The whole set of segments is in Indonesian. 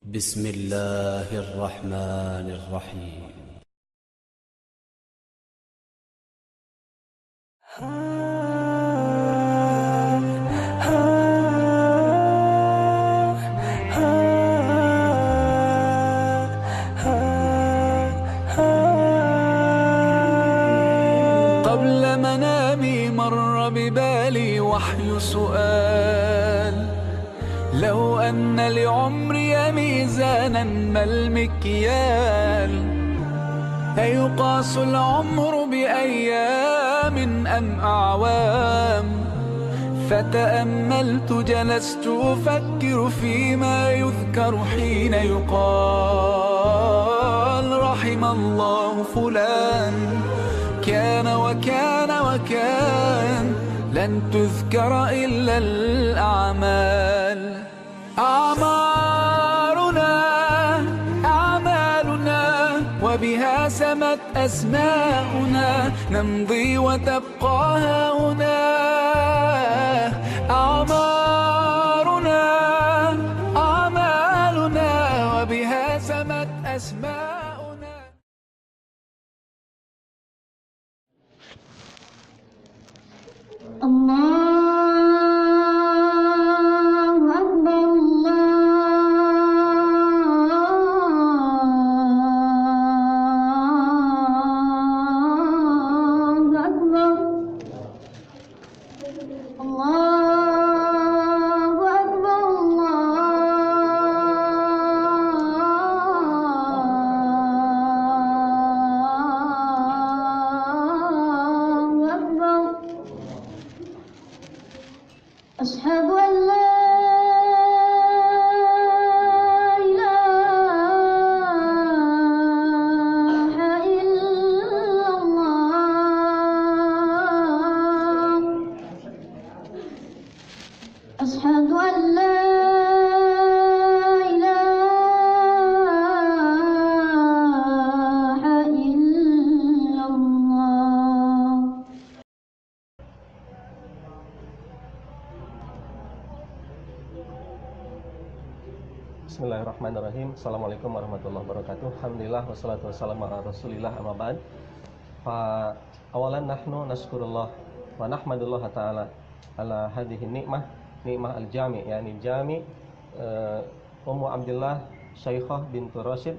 بسم الله الرحمن الرحيم. قبل منامي مر ببالي وحي سؤال: لو أن لعمري ميزانا ما المكيال؟ أيقاس العمر بأيام أم أعوام؟ فتأملت جلست أفكر فيما يذكر حين يقال: رحم الله فلان كان وكان وكان. لن تذكر إلا الأعمال. أعمالنا وبها سمت أسماؤنا، نمضي وتبقى هنا. أعمالنا وبها سمت أسماؤنا. الله أكبر الله أكبر الله أكبر الله أكبر. أشهد أن لا إله إلا الله. أشهد أن لا إله إلا الله. Bismillahirrahmanirrahim. Assalamualaikum warahmatullahi wabarakatuh. Alhamdulillah wassalatu wassalamu ala rasulillah amma ba'd. Fa awalan nahnu nashkurullah wa nahmadullah ta'ala ala hadhihi ni'mah al-jami', yani jami' Ummu Abdullah Syaikhah bintu Rashid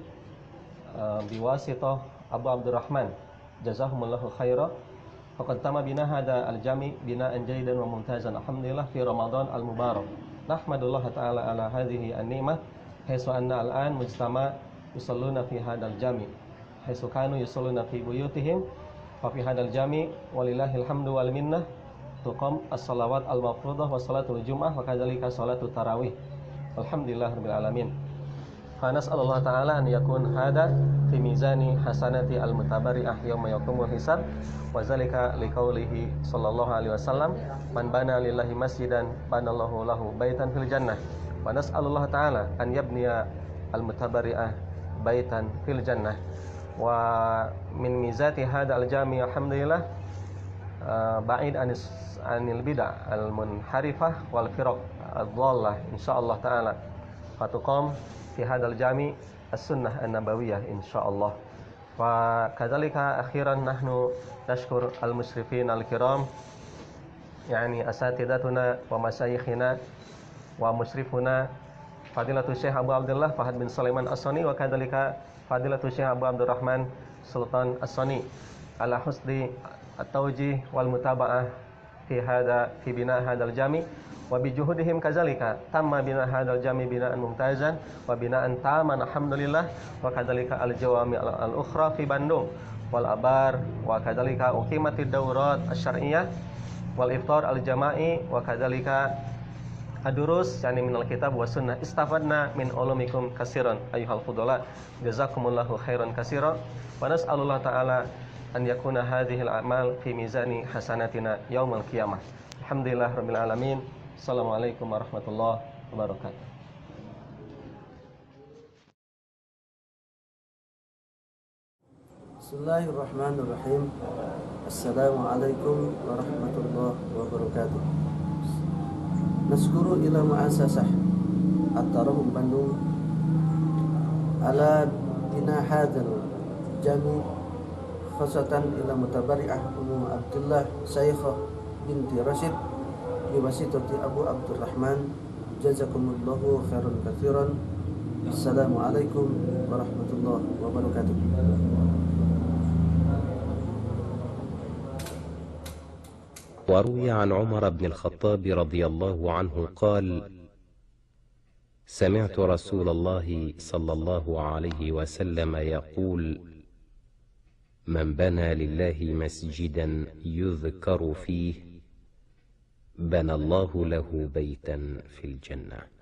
biwasitah Abu Abdurrahman, jazahumullahu khaira. Faqad tama bina hada al-jami' bina'an jaydan wa mumtazan, alhamdulillah, fi Ramadan al-mubarak. Nahmadullah ta'ala ala hadhihi an-ni'mah haitsu anna al-an mujtama yusalluna fi hadal jami', haitsu kanu yusalluna fi buyutihim, fa fi hadal jami' walillahil hamdu wal minnah tuqam as-salawat al-mafruḍah wa salatul jum'ah wa kadzalika salatul tarawih. Alhamdulillahirabbil alamin. Fa nas'alullah ta'ala an yakun hada fi mizani hasanati al-mutabari'ah yauma yaqumul hisab, wa zalika liqaulihi sallallahu alaihi wasallam: man bana lillahi masjidan banallahu lahu baitan fil jannah. Wa nas'alullah ta'ala an yabniya al-mutabari'ah baitan fil jannah. Wa min mizati hada al-jami' alhamdulillah ba'id anil bid'ah al-munharifah wal firaq ad-dhallah insyaallah ta'ala. Fatuqam fi hadal jami' as-sunnah an-nabawiyah insyaallah. Wa kadzalika akhiran nahnu nashkur al-musyrifin al-kiram, yani asatidatuna wa masyayikhina wa musyrifuna Fadilatul Syekh Abu Abdullah Fahad bin Sulaiman As-Sani, wa kadzalika Fadilatul Syekh Abu Abdurrahman Sultan As-Sani ala husni at-tawjih wal mutaba'ah fi bina hadal jami', wa bi juhudihim kadzalika tamma bina hadal jami' bina'an mumtazan wa bina'an taman alhamdulillah. Wa kadzalika al-jawami' al-ukhra fi Bandung wal abar, wa kadzalika uqimatid dawrat asy-syar'iyyah wal iftar al-jama'i, wa kadzalika adurus yani minal kitab wa sunnah. Istafadna min ulumikum katsiran ayyuhal fudala, jazakumullahu khairan katsiran. Wa nas'alullah ta'ala an yakuna hadhil a'mal fi mizani hasanatina yaumal qiyamah. Alhamdulillah rabbil alamin. Assalamualaikum warahmatullahi wabarakatuh. Bismillahirrahmanirrahim. Assalamualaikum warahmatullahi wabarakatuh. Naskuru ila mu'assasah At-Tarahum Bandung ala bina hadzal jami khasatan ila mutabari'ah Ummu Abdullah Saikhah binti Rashid biwasitati Abu Abdurrahman, jazakumullahu khairan katsiran. Assalamualaikum warahmatullahi wabarakatuh. وروي عن عمر بن الخطاب رضي الله عنه قال: سمعت رسول الله صلى الله عليه وسلم يقول: من بنى لله مسجدا يذكر فيه بنى الله له بيتا في الجنة.